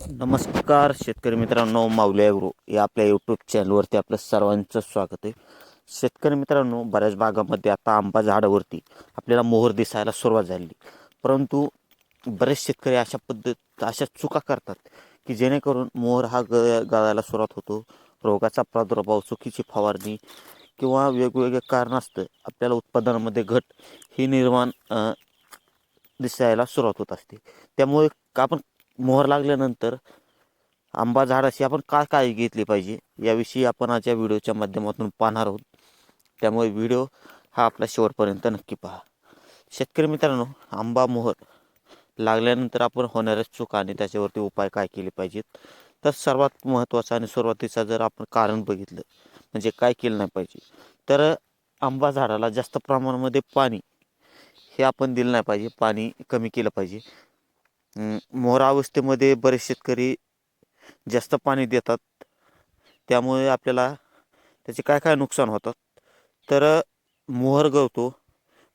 नमस्कार शेतकरी मित्रांनो, माऊली ॲग्रो या आपल्या यूट्यूब चॅनलवरती आपलं सर्वांचं स्वागत आहे. शेतकरी मित्रांनो, बऱ्याच भागामध्ये आता आंबा झाडावरती आपल्याला मोहर दिसायला सुरुवात झाली, परंतु बरेच शेतकरी अशा चुका करतात की जेणेकरून मोहर हा गळायला सुरुवात होतो. रोगाचा प्रादुर्भाव, चुकीची फवारणी किंवा वेगवेगळे कारणास्तव आपल्याला उत्पादनामध्ये घट ही निर्माण दिसायला सुरुवात होत असते. त्यामुळे आपण मोहर लागल्यानंतर आंबा झाडाशी आपण काय काळजी घेतली पाहिजे याविषयी आपण आज या व्हिडिओच्या माध्यमातून पाहणार आहोत. त्यामुळे व्हिडिओ हा आपला शेवटपर्यंत नक्की पहा. शेतकरी मित्रांनो, आंबा मोहर लागल्यानंतर आपण होणाऱ्या चुका आणि त्याच्यावरती उपाय काय केले पाहिजेत, तर सर्वात महत्त्वाचा आणि सुरुवातीचा जर आपण कारण बघितलं म्हणजे काय केलं नाही पाहिजे, तर आंबा झाडाला जास्त प्रमाणामध्ये पाणी हे आपण दिलं नाही पाहिजे. पाणी कमी केलं पाहिजे. मोहर अवस्थेमध्ये बरेच शेतकरी जास्त पाणी देतात, त्यामुळे आपल्याला त्याचे काय काय नुकसान होतात, तर मोहर गळतो,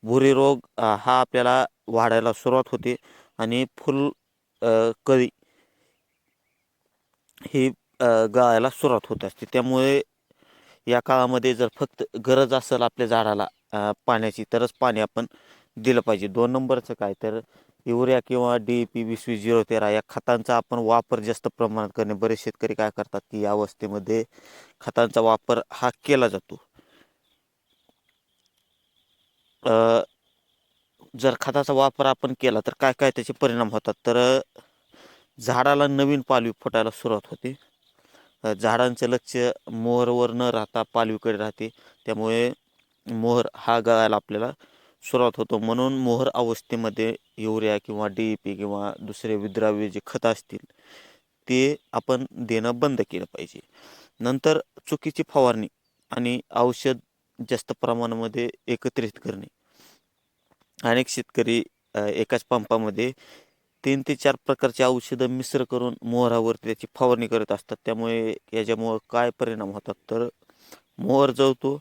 भुरी रोग हा आपल्याला वाढायला सुरुवात होते आणि कळी ही गळायला सुरुवात होत असते. त्यामुळे या काळामध्ये जर फक्त गरज असेल आपल्या झाडाला पाण्याची, तरच पाणी आपण दिलं पाहिजे. 2 नंबरचं काय, तर युरिया किंवा DAP 20-20-0-13 या खतांचा आपण वापर जास्त प्रमाणात करणे. बरेच शेतकरी काय करतात की या अवस्थेमध्ये खतांचा वापर हा केला जातो. जर खताचा वापर आपण केला तर काय काय त्याचे परिणाम होतात, तर झाडाला नवीन पालवी फुटायला सुरुवात होते. झाडांचं लक्ष मोहरवर न राहता पालवीकडे राहते, त्यामुळे मोहर हा गळायला आपल्याला सुरुवात होतो. म्हणून मोहर अवस्थेमध्ये युरिया किंवा DAP किंवा दुसरे विद्राव्य जे खतं असतील ते आपण देणं बंद केलं पाहिजे. नंतर चुकीची फवारणी आणि औषध जास्त प्रमाणामध्ये एकत्रित करणे. अनेक शेतकरी एकाच पंपामध्ये 3 ते 4 प्रकारचे औषधं मिश्र करून मोहरावरती त्याची फवारणी करत असतात. त्यामुळे याच्यामुळं काय परिणाम होतात, तर मोहर जळतो,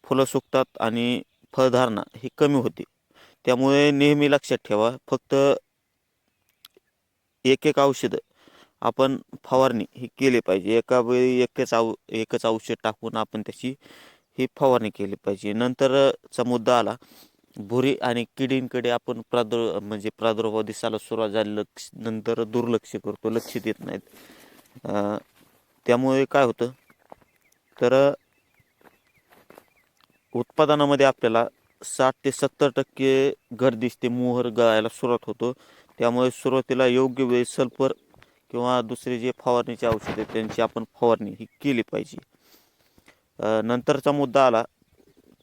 फुलं सुकतात आणि फळधारणा ही कमी होते. त्यामुळे नेहमी लक्षात ठेवा, फक्त एक औषधं आपण फवारणी ही केली पाहिजे. एका वेळी एकच औषध टाकून आपण त्याची ही फवारणी केली पाहिजे. नंतरचा मुद्दा आला भुरी आणि किडींकडे आपण प्रादुर्भाव दिसायला सुरुवात झाली नंतर दुर्लक्ष करतो, लक्ष देत नाहीत. त्यामुळे काय होतं, तर उत्पादनामध्ये आपल्याला 60 ते 70% घट दिसते. मोहर गळायला सुरुवात होतो. त्यामुळे सुरुवातीला योग्य वेळी सल्फर किंवा दुसरे जे फवारणीचे औषध आहेत त्यांची आपण फवारणी ही केली पाहिजे. नंतरचा मुद्दा आला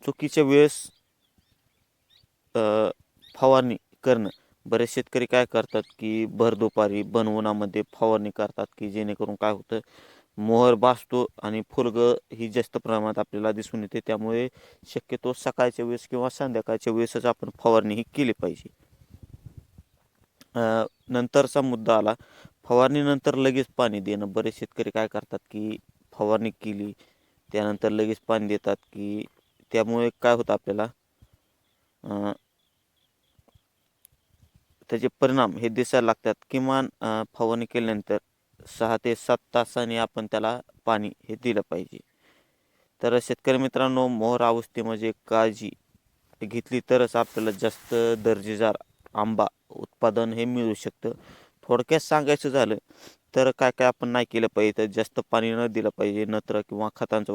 चुकीच्या वेळेस फवारणी करणं. बरेच शेतकरी काय करतात की भर दुपारी उन्हामध्ये फवारणी करतात, की जेणेकरून काय होतं, मोहर भाजतो आणि फुलगळ ही जास्त प्रमाणात आपल्याला दिसून येते. त्यामुळे शक्यतो सकाळच्या वेळेस किंवा संध्याकाळच्या वेळेसच आपण फवारणी ही केली पाहिजे. नंतरचा मुद्दा आला फवारणीनंतर लगेच पाणी देणं. बरेच शेतकरी काय करतात की फवारणी केली त्यानंतर लगेच पाणी देतात, की त्यामुळे काय होतं आपल्याला त्याचे परिणाम हे दिसायला लागतात. किमान फवारणी केल्यानंतर 6 ते 7 तासांनी आपण त्याला पाणी हे दिलं पाहिजे. तर शेतकरी मित्रांनो, मोहर अवस्थेमध्ये काळजी घेतली तरच आपल्याला जास्त दर्जेदार आंबा उत्पादन हे मिळू शकतं. थोडक्यात सांगायचं झालं तर काय काय आपण नाही केलं पाहिजे, तर जास्त पाणी न दिलं पाहिजे, नत्र किंवा खतांचा